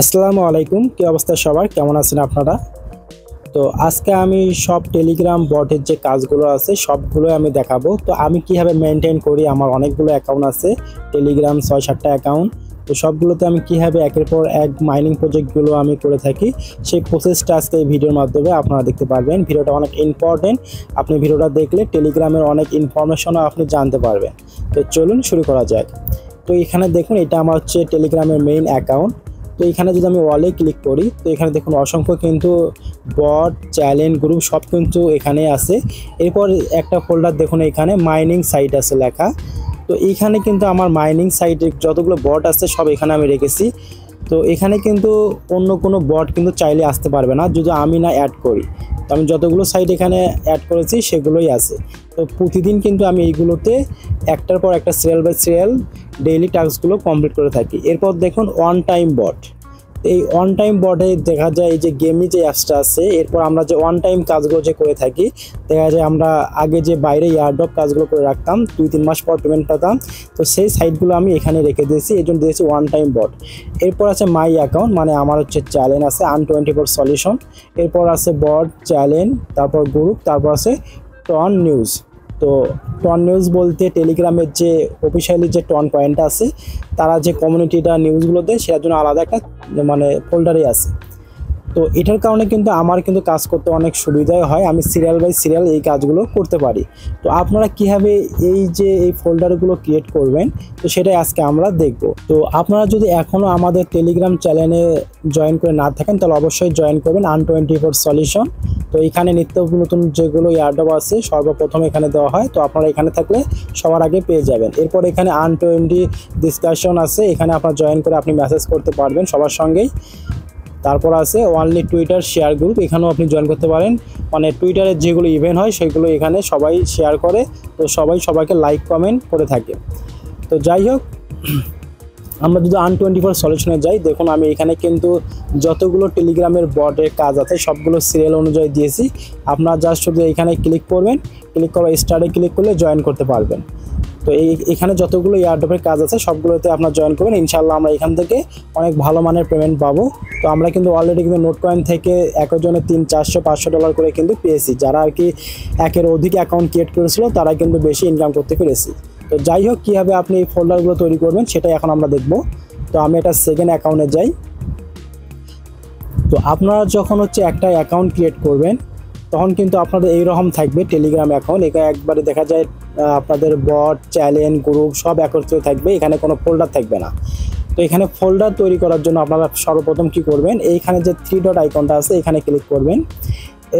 আসসালামু আলাইকুম, কি অবস্থা সবার? কেমন আছেন আপনারা? তো আজকে আমি সব টেলিগ্রাম বটের যে কাজগুলো আছে সবগুলো আমি দেখাবো। তো আমি কিভাবে মেনটেন করি, আমার অনেকগুলো অ্যাকাউন্ট আছে টেলিগ্রাম, 6-7টা অ্যাকাউন্ট। তো সবগুলোতে আমি কিভাবে একের পর এক মাইনিং প্রজেক্টগুলো আমি করে থাকি সেই প্রসেসটা আজকে এই ভিডিওর মাধ্যমে আপনারা দেখতে পারবেন। ভিডিওটা অনেক ইম্পর্টেন্ট, আপনি ভিডিওটা দেখলে টেলিগ্রামের অনেক ইনফরমেশনও আপনি জানতে পারবেন। তো চলুন শুরু করা যাক। তো এখানে দেখুন, এটা আমার হচ্ছে টেলিগ্রামের মেইন অ্যাকাউন্ট। তো এখানে যদি আমি ওয়ালে ক্লিক করি তো এখানে দেখুন অসংখ্য কিন্তু বট, চ্যালেঞ্জ, গ্রুপ সব কিন্তু এখানে আছে। এরপর একটা ফোল্ডার দেখুন, এখানে মাইনিং সাইট আছে লেখা। তো এইখানে কিন্তু আমার মাইনিং সাইটে যতগুলো বট আছে সব এখানে আমি রেখেছি। তো এখানে কিন্তু অন্য কোনো বট কিন্তু চাইলে আসতে পারবে না যদি আমি না অ্যাড করি। তো আমি যতগুলো সাইট এখানে অ্যাড করেছি সেগুলোই আছে। তো প্রতিদিন কিন্তু আমি এইগুলোতে একটার পর একটা সিরিয়াল বাই সিরিয়াল ডেইলি টাস্কগুলো কমপ্লিট করে থাকি। এরপর দেখুন অন টাইম বট। এই অন টাইম বটে দেখা যায় এই যে গেমি যে অ্যাপসটা আছে, এরপর আমরা যে অন টাইম কাজগুলো যে করে থাকি, দেখা যায় আমরা আগে যে বাইরে ইয়ারড্রপ কাজগুলো করে রাখতাম 2-3 মাস পর পেমেন্ট পেতাম। তো সেই সাইটগুলো আমি এখানে রেখে দিয়েছি, এই জন্য দিয়েছি ওয়ান টাইম বট। এরপর আছে মাই অ্যাকাউন্ট, মানে আমার হচ্ছে চ্যালেঞ্জ আছে আন24 সলিউশন। এরপর আছে বট, চ্যালেঞ্জ, তারপর গ্রুপ, তারপর আছে টন নিউজ। তো টন নিউজ বলতে টেলিগ্রামের যে অফিসিয়ালি যে টন পয়েন্ট আছে, তারা যে কমিউনিটিটা নিউজগুলো দেয় সেটার জন্য আলাদা একটা মানে ফোল্ডারই আছে। তো এটার কারণে কিন্তু আমার কিন্তু কাজ করতে অনেক সুবিধাই হয়, আমি সিরিয়াল বাই সিরিয়াল এই কাজগুলো করতে পারি। তো আপনারা কীভাবে এই ফোল্ডারগুলো ক্রিয়েট করবেন তো সেটাই আজকে আমরা দেখব। তো আপনারা যদি এখনও আমাদের টেলিগ্রাম চ্যানেলে জয়েন করে না থাকেন তাহলে অবশ্যই জয়েন করবেন আন24 সলিউশন। তো এখানে নিত্য নতুন যেগুলো ইয়ারড্রপ আছে সর্বপ্রথম এখানে দেওয়া হয়, তো আপনারা এখানে থাকলে সবার আগে পেয়ে যাবেন। এরপর এখানে আন20 ডিসকাশন আছে, এখানে আপনারা জয়েন করে আপনি মেসেজ করতে পারবেন সবার সঙ্গেই। তারপর আছে অনলি টুইটার শেয়ার গ্রুপ, এখানেও আপনি জয়েন করতে পারেন। মানে টুইটারের যেগুলো ইভেন্ট হয় সেগুলো এখানে সবাই শেয়ার করে, তো সবাই সবাইকে লাইক কমেন্ট করে থাকে। তো যাই হোক, আমরা যদি আন24 সলিউশনে যাই, দেখুন আমি এখানে কিন্তু যতগুলো টেলিগ্রামের বটের কাজ আছে সবগুলো সিরিয়াল অনুযায়ী দিয়েছি। আপনারা জাস্ট শুধু এখানে ক্লিক করবেন, ক্লিক করে স্টার্টে ক্লিক করলে জয়েন করতে পারবেন। তো এখানে যতগুলো ইয়ারড্রপের কাজ আছে সবগুলোতে আপনার জয়েন করবেন, ইনশাআল্লাহ আমরা এখান থেকে অনেক ভালো মানের পেমেন্ট পাবো। তো আমরা কিন্তু অলরেডি কিন্তু নোট কয়েন থেকে একজনে $300-400 করে কিন্তু পেয়েছি। যারা আর কি একের অধিক অ্যাকাউন্ট ক্রিয়েট করেছিল তারা কিন্তু বেশি ইনকাম করতে পেরেছি। তো যাই হোক, কীভাবে আপনি এই ফোল্ডারগুলো তৈরি করবেন সেটাই এখন আমরা দেখব। তো আমি একটা সেকেন্ড অ্যাকাউন্টে যাই। তো আপনারা যখন হচ্ছে একটা অ্যাকাউন্ট ক্রিয়েট করবেন তখন কিন্তু আপনাদের এইরকম থাকবে টেলিগ্রাম অ্যাকাউন্ট। এখানে একবারে দেখা যায় আপনাদের বট, চ্যালেঞ্জ, গ্রুপ সব একত্রে থাকবে, এখানে কোনো ফোল্ডার থাকবে না। তো এখানে ফোল্ডার তৈরি করার জন্য আপনারা সর্বপ্রথম কি করবেন, এইখানে যে 3 ডট আইকনটা আছে এখানে ক্লিক করবেন।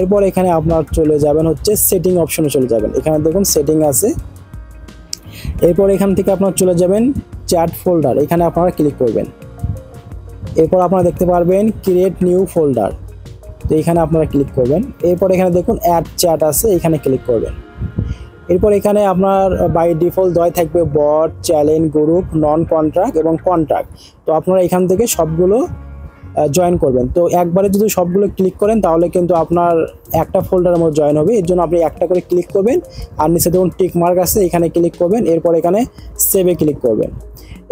এরপর এখানে আপনার চলে যাবেন হচ্ছে সেটিং অপশনে চলে যাবেন, এখানে দেখুন সেটিং আছে। এরপর এখান থেকে আপনারা চলে যাবেন চ্যাট ফোল্ডার, এখানে আপনারা ক্লিক করবেন। এরপর আপনারা দেখতে পারবেন ক্রিয়েট নিউ ফোল্ডার, তো এখানে আপনারা ক্লিক করবেন। এরপর এখানে দেখুন অ্যাড চ্যাট আছে, এখানে ক্লিক করবেন। এরপর এখানে আপনার বাই ডিফল্ট দেওয়া থাকবে বট, চ্যালেঞ্জ, গ্রুপ, নন কন্ট্রাক্ট এবং কন্ট্রাক্ট। তো আপনারা এখান থেকে সবগুলো জয়েন করবেন। তো একবারে যদি সবগুলো ক্লিক করেন তাহলে কিন্তু আপনার একটা ফোল্ডারের মধ্যে জয়েন হবে, এর জন্য আপনি একটা করে ক্লিক করবেন। আর নিচে দেখুন টিক মার্ক আছে, এখানে ক্লিক করবেন। এরপর এখানে সেভে ক্লিক করবেন।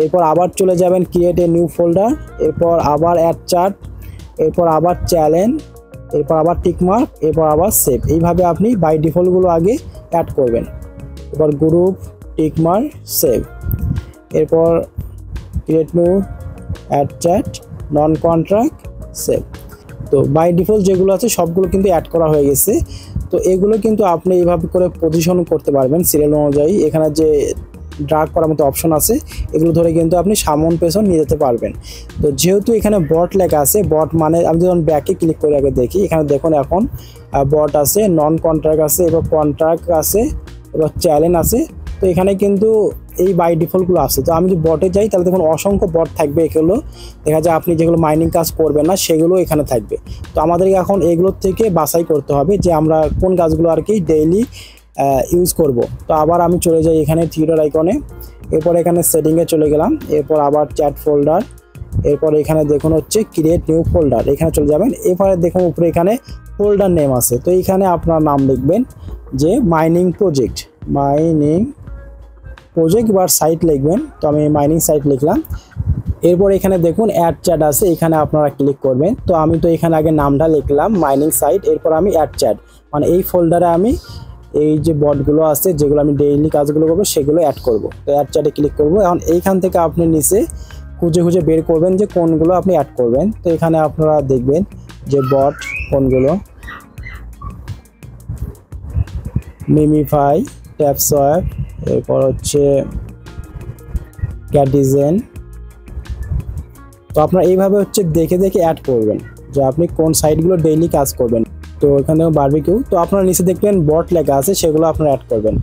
এরপর আবার চলে যাবেন ক্রিয়েট এ নিউ ফোল্ডার, এরপর আবার অ্যাড চার্ট, এরপর আবার চ্যালেঞ্জ, এরপর আবার টিক মার্ক, এরপর আবার সেভ। এইভাবে আপনি বাই ডিফল্টগুলো আগে অ্যাড করবেন। এরপর গ্রুপ, টিক মার্ক, সেভ। এরপর ক্রিয়েট নিউ, অ্যাড চ্যাট, নন কন্ট্রাক্ট, সেভ। তো বাই ডিফল্ট যেগুলো আছে সবগুলো কিন্তু অ্যাড করা হয়ে গেছে। তো এগুলো কিন্তু আপনি এইভাবে করে পজিশন করতে পারবেন সিরিয়াল অনুযায়ী। এখানে যে ড্রাগ করার মতো অপশন আছে এগুলো ধরে কিন্তু আপনি সামন পেছন নিয়ে যেতে পারবেন। তো যেহেতু এখানে বট লেখা আছে, বট মানে আমি যখন ব্যাকে ক্লিক করে আগে দেখি, এখানে দেখুন এখন বট আছে, নন কন্ট্রাক্ট আছে, এবার কন্ট্রাক্ট আছে, এবার চ্যালেঞ্জ আছে। তো এখানে কিন্তু এই বাই ডিফল্টগুলো আছে। তো আমি যদি বটে যাই তাহলে দেখুন অসংখ্য বট থাকবে, এগুলো দেখা যায় আপনি যেগুলো মাইনিং কাজ করবেন না সেগুলো এখানে থাকবে। তো আমাদেরকে এখন এগুলোর থেকে বাছাই করতে হবে যে আমরা কোন কাজগুলো আর কি ডেইলি ইউজ করব। তো আবার আমি চলে যাই এখানে থ্রি ডট আইকনে, এরপর এখানে সেটিংয়ে চলে গেলাম। এরপর আবার চ্যাট ফোল্ডার, এরপর এখানে দেখুন হচ্ছে ক্রিয়েট নিউ ফোল্ডার, এখানে চলে যাবেন। এরপরে দেখুন উপরে এখানে ফোল্ডার নেম আছে, তো এইখানে আপনার নাম লিখবেন যে মাইনিং প্রজেক্ট বা সাইট লিখবেন। তো আমি মাইনিং সাইট লিখলাম। এরপর এখানে দেখুন অ্যাড চ্যাট আছে, এখানে আপনারা ক্লিক করবেন। তো আমি তো এখানে আগে নামটা লিখলাম মাইনিং সাইট, এরপর আমি অ্যাড চ্যাট মানে এই ফোল্ডারে আমি এই যে বটগুলো আছে যেগুলো আমি ডেইলি কাজগুলো করবো সেগুলো অ্যাড করব। তো অ্যাড চ্যাটে ক্লিক করব। এখন এইখান থেকে আপনি নিচে খুঁজে খুঁজে বের করবেন যে কোনগুলো আপনি অ্যাড করবেন। তো এখানে আপনারা দেখবেন যে বট কোনগুলো, মিমিফাই, ট্যাপসোয়াপ, এরপর হচ্ছে ক্যাটিজেন। তো আপনারা এইভাবে হচ্ছে দেখে দেখে অ্যাড করবেন যে আপনি কোন সাইটগুলো ডেইলি কাজ করবেন। তো এখানে বারবিকিউ, তো আপনারা নিচে দেখবেন বট লেখা আছে সেগুলো আপনারা অ্যাড করবেন।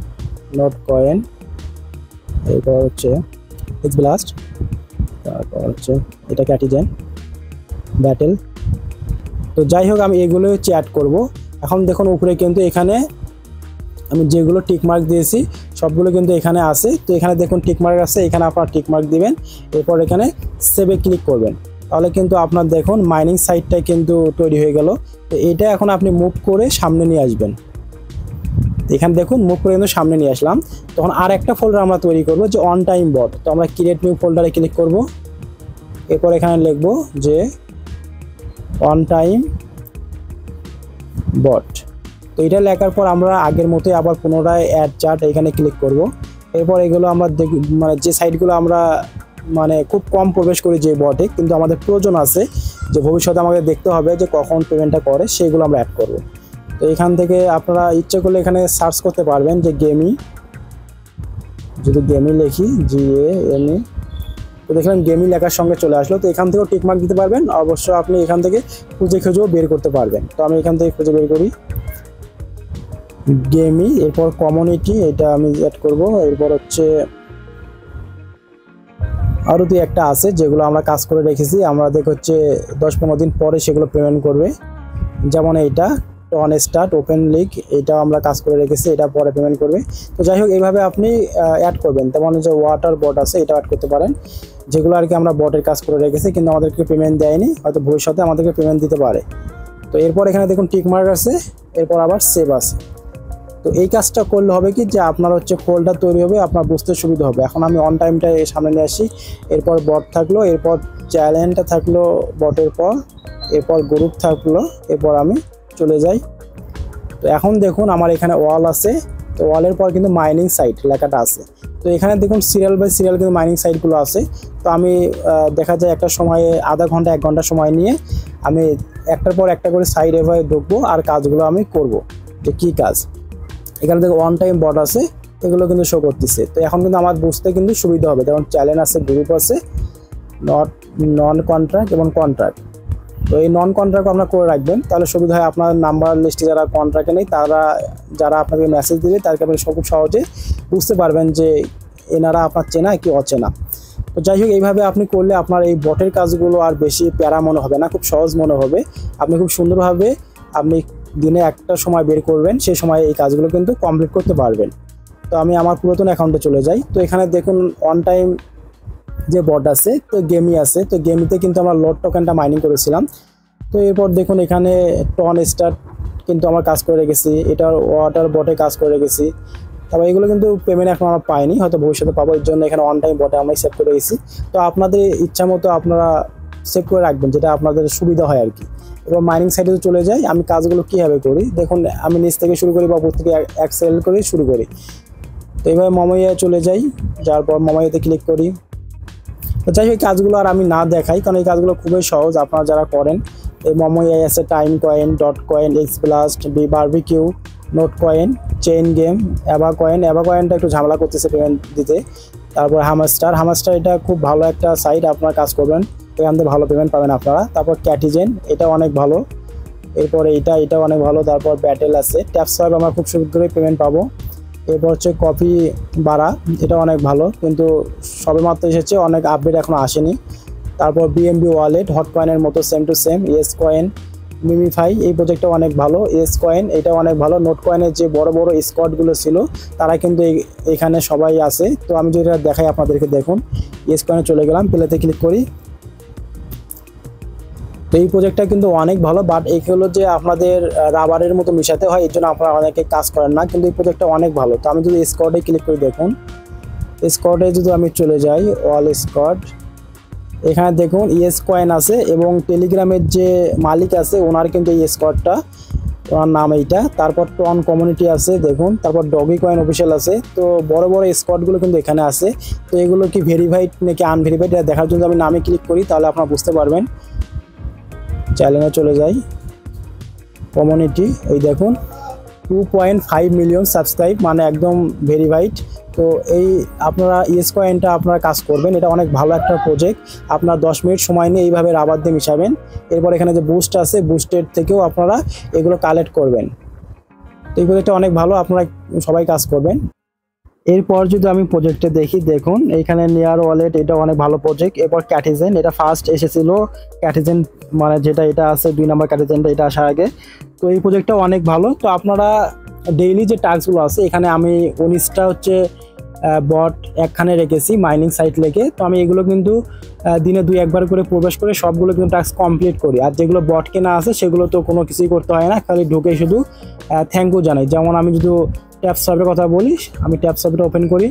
নোট কয়েন, এরপর হচ্ছে এক্স ব্লাস্ট, তারপর হচ্ছে এটা ক্যাটিজেন, ব্যাটেল। তো যাই হোক আমি এগুলো হচ্ছে অ্যাড করব। এখন দেখুন উপরে কিন্তু এখানে আমি যেগুলো টিকমার্ক দিয়েছি সবগুলো কিন্তু এখানে আছে। তো এখানে দেখুন টিকমার্ক আছে, এখানে আপনারা টিকমার্ক দিবেন, এরপর এখানে সেভে ক্লিক করবেন। তাহলে কিন্তু আপনার দেখুন মাইনিং সাইটটা কিন্তু তৈরি হয়ে গেল। তো এটা এখন আপনি মুভ করে সামনে নিয়ে আসবেন। এখানে দেখুন মুভ করে কিন্তু সামনে নিয়ে আসলাম। তখন আর একটা ফোল্ডার আমরা তৈরি করব যে অন টাইম বট। তো আমরা ক্রিয়েট নিউ ফোল্ডারে ক্লিক করব, এরপর এখানে লিখব যে অন টাইম বট। তো এটা লেখার পর আমরা আগের মতোই আবার পুনরায় অ্যাড চার্ট এখানে ক্লিক করব। এরপর এগুলো আমরা মানে যে সাইটগুলো আমরা মানে খুব কম প্রবেশ করি যে বটে, কিন্তু আমাদের প্রয়োজন আছে যে ভবিষ্যতে আমাদের দেখতে হবে যে কখন পেমেন্টটা করে, সেগুলো আমরা অ্যাড করব। তো এখান থেকে আপনারা ইচ্ছে করলে এখানে সার্চ করতে পারবেন যে গেমি, যদি গেমি লিখি GAME, তো দেখলাম গেমি লেখার সঙ্গে চলে আসলো। তো এখান থেকেও টিকমার্ক দিতে পারবেন, অবশ্য আপনি এখান থেকে খুঁজে খুঁজেও বের করতে পারবেন। তো আমি এখান থেকে খুঁজে বের করি গেমি, এরপর কমিউনিটি এটা আমি অ্যাড করব। এরপর হচ্ছে আরও দুই একটা আছে যেগুলো আমরা কাজ করে রেখেছি, আমাদের হচ্ছে 10-15 দিন পরে সেগুলো পেমেন্ট করবে। যেমন এইটা টন স্টার্ট ওপেন লিগ, এটাও আমরা কাজ করে রেখেছি, এটা পরে পেমেন্ট করবে। তো যাই হোক এইভাবে আপনি অ্যাড করবেন। তেমন যে ওয়াটার বট আছে এটা অ্যাড করতে পারেন, যেগুলো আর কি আমরা বটের কাজ করে রেখেছি কিন্তু আমাদেরকে পেমেন্ট দেয়নি, হয়তো ভবিষ্যতে আমাদেরকে পেমেন্ট দিতে পারে। তো এরপর এখানে দেখুন টিকমার্ক আছে, এরপর আবার সেভ আছে। তো এই কাজটা করলে হবে কি যে আপনার হচ্ছে ফোল্ডার তৈরি হবে, আপনার বুঝতে সুবিধা হবে। এখন আমি অন টাইমটা সামনে নিয়ে আসি, এরপর বট থাকলো, এরপর চ্যালেঞ্জটা থাকলো বটের পর, এরপর গ্রুপ থাকলো, এরপর আমি চলে যাই। তো এখন দেখুন আমার এখানে ওয়াল আছে, তো ওয়ালের পর কিন্তু মাইনিং সাইট লেখাটা আছে। তো এখানে দেখুন সিরিয়াল বাই সিরিয়াল কিন্তু মাইনিং সাইটগুলো আছে। তো আমি দেখা যায় একটা সময়ে আধা ঘন্টা 1 ঘন্টা সময় নিয়ে আমি একটার পর একটা করে সাইড এভাবে ঢুকবো আর কাজগুলো আমি করব যে কী কাজ। এখানে দেখো ওয়ান টাইম বট আছে, এগুলো কিন্তু শো করতেছে। তো এখন কিন্তু আমার বুঝতে কিন্তু সুবিধা হবে, যেমন চ্যালেঞ্জ আছে, গ্রুপ আছে, নন কন্ট্রাক্ট এবং কন্ট্রাক্ট। তো এই নন কন্ট্রাক্ট আপনারা করে রাখবেন, তাহলে সুবিধা হয়। আপনার নাম্বার লিস্টে যারা কন্ট্রাক্টে নেই তারা, যারা আপনাকে মেসেজ দেবে তাদেরকে আপনি খুব সহজে বুঝতে পারবেন যে এনারা আপনার চেনা কি অচেনা। তো যাই হোক এইভাবে আপনি করলে আপনার এই বটের কাজগুলো আর বেশি প্যারা মনে হবে না, খুব সহজ মনে হবে। আপনি খুব সুন্দরভাবে আপনি দিনে একটা সময় বের করবেন, সেই সময় এই কাজগুলো কিন্তু কমপ্লিট করতে পারবেন। তো আমি আমার পুরাতন অ্যাকাউন্টে চলে যাই। তো এখানে দেখুন অন টাইম যে বট আছে, তো গেমি আছে, তো গেমিতে কিন্তু আমরা লোড টোকেনটা মাইনিং করেছিলাম। তো এরপর দেখুন এখানে টন স্টার্ট কিন্তু আমরা কাজ করে রেখেছি, এটার ওয়াটার বটে কাজ করে রেখেছি। তারপর এগুলো কিন্তু পেমেন্ট এখন আমরা পাইনি, হয়তো ভবিষ্যতে পাবো, এর জন্য এখানে অন টাইম বটে আমরা সেভ করে রেখেছি। তো আপনাদের ইচ্ছা মতো আপনারা সেভ করে রাখবেন, যেটা আপনাদের সুবিধা হয় আর কি। এবার মাইনিং সাইটে চলে যাই, আমি কাজগুলো কীভাবে করি দেখুন। আমি নিচ থেকে শুরু করি বা উপর থেকে এক্সেল করে শুরু করি। তো এইভাবে মমইয়ে চলে যাই, যার পর মমইয়েতে ক্লিক করি। তো যাই হোক কাজগুলো আর আমি না দেখাই, কারণ এই কাজগুলো খুবই সহজ, আপনারা যারা করেন। এই মমইয়ে আছে time coin, dot coin, X blast, barbecue, note coin, chain game, অ্যাবা কয়েনটা একটু ঝামেলা করতেছে পেমেন্ট দিতে। তারপর হামাস্টার এটা খুব ভালো একটা সাইট, আপনারা কাজ করবেন, এখান থেকে ভালো পেমেন্ট পাবেন আপনারা। তারপর ক্যাটিজেন এটা অনেক ভালো, এরপরে এটা অনেক ভালো। তারপর ব্যাটেল আছে, ট্যাপসোয়াপ আমরা খুব শীঘ্রই পেমেন্ট পাবো। এরপর হচ্ছে কপি বাড়া, এটা অনেক ভালো, কিন্তু সবেমাত্র এসেছে, অনেক আপডেট এখনো আসেনি। তারপর BNB ওয়ালেট, হট কয়েনের মতো same to same. Yes coin, MemeFi এই প্রজেক্টটা অনেক ভালো। ইয়েস কয়েন এটা অনেক ভালো। নোট কয়েনের যে বড় বড় স্কোয়াডগুলো ছিল তারা কিন্তু এখানে সবাই আছে। তো আমি যেটা দেখাই আপনাদেরকে, দেখুন ইয়েস কয়েনে চলে গেলাম, প্লেতে ক্লিক করি। তো এই প্রজেক্টটা কিন্তু অনেক ভালো, বাট এইগুলো যে আপনাদের রাবারের মতো মিশাতে হয়, এর জন্য আপনারা অনেকে কাজ করেন না, কিন্তু এই প্রজেক্টটা অনেক ভালো। তো আমি যদি স্কোয়াডে ক্লিক করি, দেখুন স্কোয়াডে যদি আমি চলে যাই, অল স্কোয়াড, এখানে দেখুন ইয়েস কয়েন আছে এবং টেলিগ্রামের যে মালিক আছে ওনার কিন্তু এই স্কোয়াডটা, ওনার নাম এইটা। তারপর টন কমিউনিটি আছে দেখুন, তারপর ডগি কয়েন অফিসিয়াল আছে। তো বড় বড় স্কোয়াডগুলো কিন্তু এখানে আছে। তো এগুলো কি ভেরিফাইড নাকি আনভেরিফাইড এটা দেখার জন্য আমি নামে ক্লিক করি, তাহলে আপনারা বুঝতে পারবেন। চ্যানেলে চলে যাই, কমিউনিটি, এই দেখুন 2.5 মিলিয়ন সাবস্ক্রাইব, মানে একদম ভেরিফাইড। তো এই আপনারা ইয়েস কয়েনটা আপনারা কাজ করবেন, এটা অনেক ভালো একটা প্রজেক্ট। আপনারা 10 মিনিট সময় নিয়ে এইভাবে রাবার দিয়ে মিশাবেন। এরপর এখানে যে বুস্ট আছে, বুস্টের থেকেও আপনারা এগুলো কালেক্ট করবেন। তো এই প্রজেক্টটা অনেক ভালো, আপনারা সবাই কাজ করবেন। এরপর যদি আমি প্রজেক্টে দেখি, দেখুন এইখানে নিয়ার ওয়ালেট, এটা অনেক ভালো প্রজেক্ট। এরপর ক্যাটিজেন, এটা ফার্স্ট এসেছিল ক্যাটিজেন, মানে যেটা এটা আছে 2 নম্বর ক্যাটিজেনটা, এটা আসার আগে। তো এই প্রজেক্টটা অনেক ভালো। তো আপনারা ডেইলি যে টাস্কগুলো আছে, এখানে আমি 19টা হচ্ছে বট একখানে রেখেছি মাইনিং সাইট লেগে। তো আমি এগুলো কিন্তু দিনে 2-1 করে প্রবেশ করে সবগুলো কিন্তু টাস্ক কমপ্লিট করি। আর যেগুলো বট কেনা আছে সেগুলো তো কোনো কিছুই করতে হয় না, খালি ঢুকে শুধু থ্যাংক ইউ জানাই। যেমন আমি যদি ট্যাপ সার্ভের কথা বলি, আমি ট্যাপ সার্ভেটা ওপেন করি।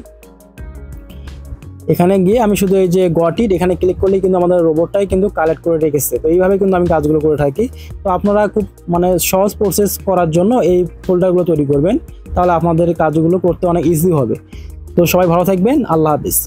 এখানে গিয়ে আমি শুধু এই যে গট ইট এখানে ক্লিক করলেই কিন্তু আমাদের রোবটটাই কিন্তু কালেক্ট করে রেখেছে। তো এইভাবে কিন্তু আমি কাজগুলো করে থাকি। তো আপনারা খুব মানে সহজ প্রসেস করার জন্য এই ফোল্ডারগুলো তৈরি করবেন, তাহলে আপনাদের কাজগুলো করতে অনেক ইজি হবে। তো সবাই ভালো থাকবেন, আল্লাহ হাফিজ।